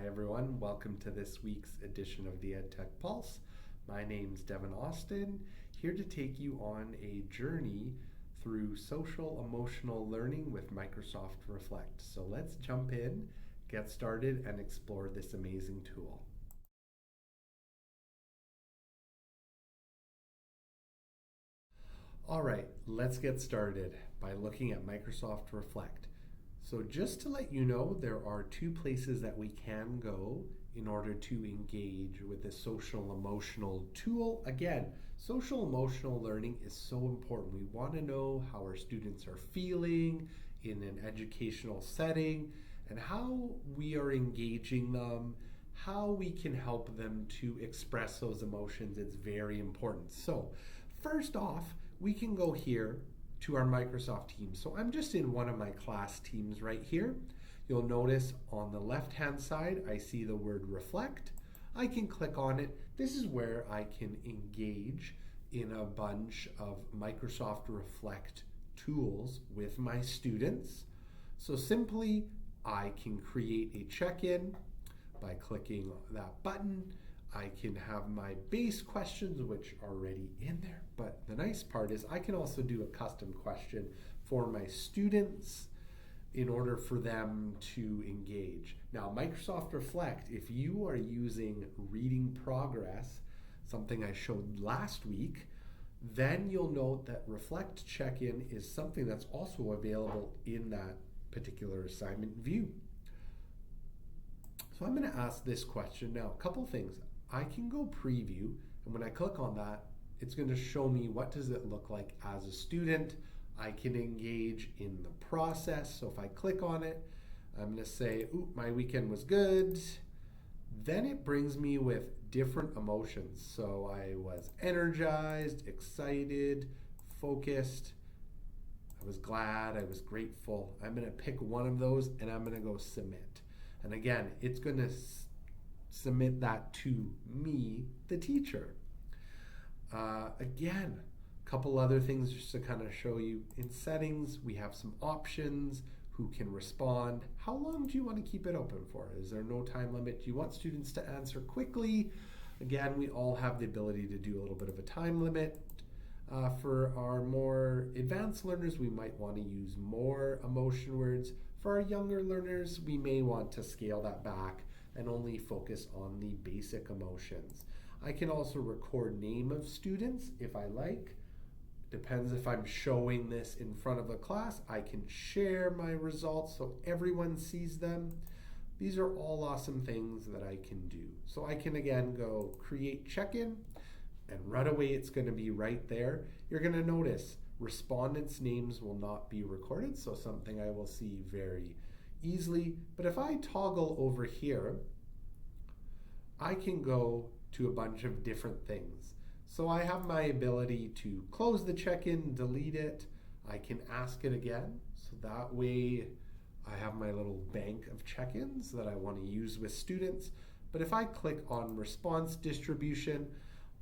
everyone. Welcome to this week's edition of the EdTech Pulse. My name's Devin Austin, here to take you on a journey through social emotional learning with Microsoft Reflect. So let's jump in, get started, and explore this amazing tool. All right, let's get started by looking at Microsoft Reflect. So just to let you know, there are two places that we can go in order to engage with this social emotional tool. Again, social emotional learning is so important. We want to know how our students are feeling in an educational setting and how we are engaging them, how we can help them to express those emotions. It's very important. So first off, we can go here to our Microsoft Teams. So I'm just in one of my class teams right here. You'll notice on the left-hand side, I see the word Reflect. I can click on it. This is where I can engage in a bunch of Microsoft Reflect tools with my students. So simply, I can create a check-in by clicking that button. I can have my base questions, which are already in there. But the nice part is I can also do a custom question for my students in order for them to engage. Now, Microsoft Reflect, if you are using reading progress, something I showed last week, then you'll note that Reflect check-in is something that's also available in that particular assignment view. So I'm going to ask this question now. A couple things. I can go preview, and when I click on that, it's going to show me what does it look like as a student. I can engage in the process. So if I click on it, I'm going to say, ooh, my weekend was good. Then it brings me with different emotions. So I was energized, excited, focused. I was glad, I was grateful. I'm going to pick one of those and I'm going to go submit. And again, it's going to submit that to me, the teacher. Again, a couple other things just to kind of show you. In settings, we have some options, who can respond. How long do you want to keep it open for? Is there no time limit? Do you want students to answer quickly? Again, we all have the ability to do a little bit of a time limit. For our more advanced learners, we might want to use more emotion words. For our younger learners, we may want to scale that back and only focus on the basic emotions. I can also record name of students if I like. Depends if I'm showing this in front of a class. I can share my results so everyone sees them. These are all awesome things that I can do. So I can again go create check-in, and right away it's going to be right there. You're going to notice respondents' names will not be recorded, so something I will see very easily. But if I toggle over here, I can go to a bunch of different things. So I have my ability to close the check-in, delete it. I can ask it again. So that way I have my little bank of check-ins that I want to use with students. But if I click on response distribution,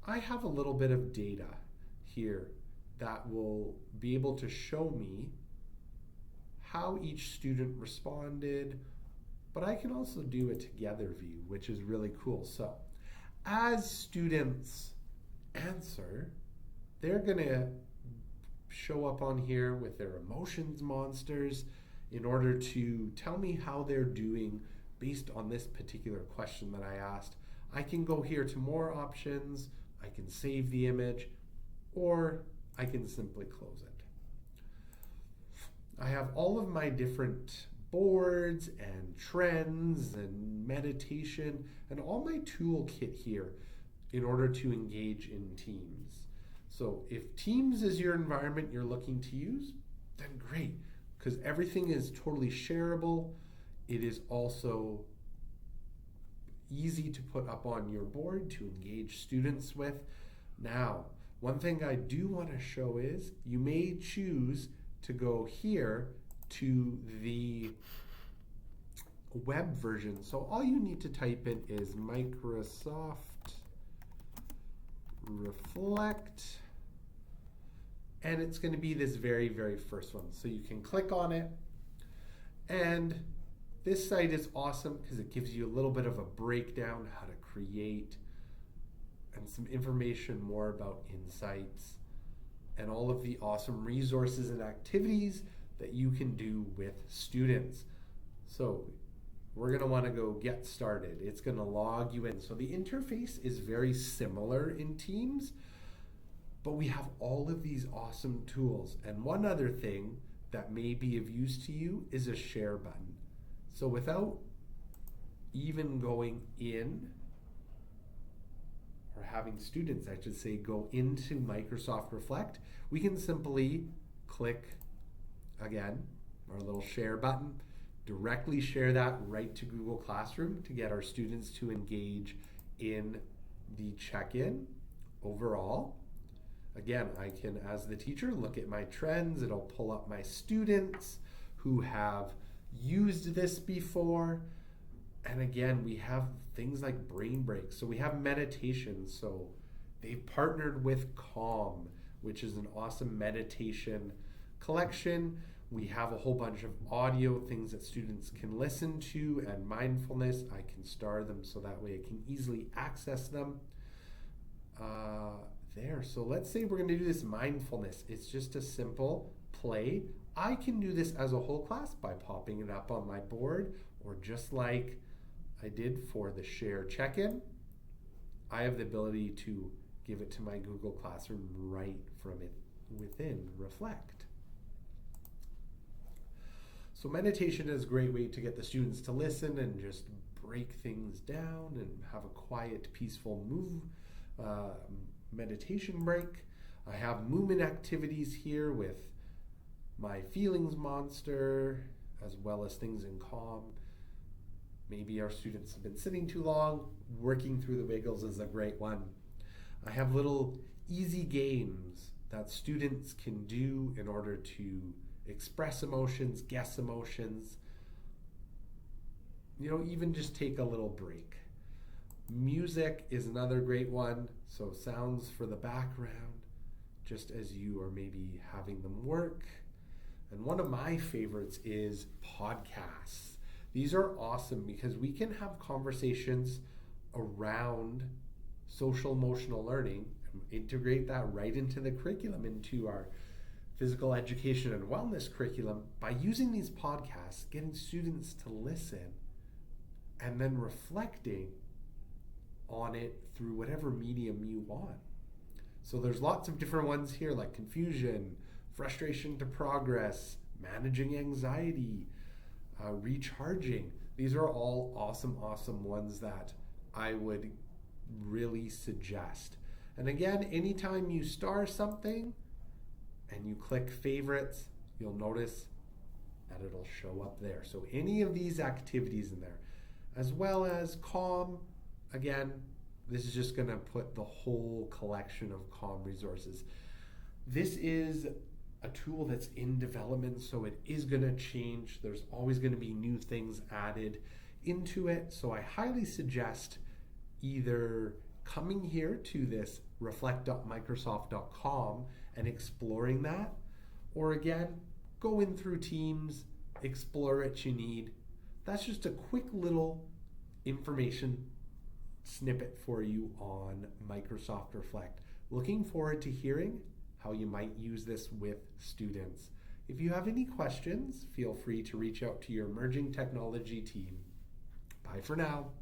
I have a little bit of data here that will be able to show me how each student responded, but I can also do a together view, which is really cool. So as students answer, they're gonna show up on here with their emotions monsters in order to tell me how they're doing based on this particular question that I asked. I can go here to more options, I can save the image, or I can simply close it. I have all of my different boards and trends and meditation and all my toolkit here in order to engage in Teams. So if Teams is your environment you're looking to use, then great, because everything is totally shareable. It is also easy to put up on your board to engage students with. Now, one thing I do want to show is you may choose to go here to the web version. So all you need to type in is Microsoft Reflect, and it's going to be this very, very first one. So you can click on it, and This site is awesome because it gives you a little bit of a breakdown, how to create, and some information more about insights and all of the awesome resources and activities that you can do with students. So we're going to want to go get started. It's going to log you in. So the interface is very similar in Teams, but we have all of these awesome tools. And one other thing that may be of use to you is a share button. So without even going in, or having students, I should say, go into Microsoft Reflect, we can simply click, again, our little share button, directly share that right to Google Classroom to get our students to engage in the check-in overall. Again, I can, as the teacher, look at my trends. It'll pull up my students who have used this before. And again, we have things like brain breaks. So we have meditation. So they've partnered with Calm, which is an awesome meditation collection. We have a whole bunch of audio things that students can listen to, and mindfulness. I can star them so that way I can easily access them. There. So let's say we're going to do this mindfulness. It's just a simple play. I can do this as a whole class by popping it up on my board, or just like I did for the share check-in, I have the ability to give it to my Google Classroom right from it within Reflect. So meditation is a great way to get the students to listen and just break things down and have a quiet, peaceful meditation break. I have movement activities here with my feelings monster, as well as things in Calm. Maybe our students have been sitting too long. Working through the wiggles is a great one. I have little easy games that students can do in order to express emotions, guess emotions, even just take a little break. Music is another great one. So sounds for the background, just as you are maybe having them work. And one of my favorites is podcasts. These are awesome because we can have conversations around social emotional learning and integrate that right into the curriculum, into our physical education and wellness curriculum by using these podcasts, getting students to listen, and then reflecting on it through whatever medium you want. So there's lots of different ones here, like confusion, frustration to progress, managing anxiety, recharging. These are all awesome ones that I would really suggest. And again, anytime you star something and you click favorites, you'll notice that it'll show up there. So any of these activities in there, as well as Calm. Again, this is just going to put the whole collection of Calm resources. This is a tool that's in development, so it is going to change. There's always going to be new things added into it. So I highly suggest either coming here to this reflect.microsoft.com and exploring that, or again, go in through Teams, explore what you need. That's just a quick little information snippet for you on Microsoft Reflect. Looking forward to hearing how you might use this with students. If you have any questions, feel free to reach out to your emerging technology team. Bye for now.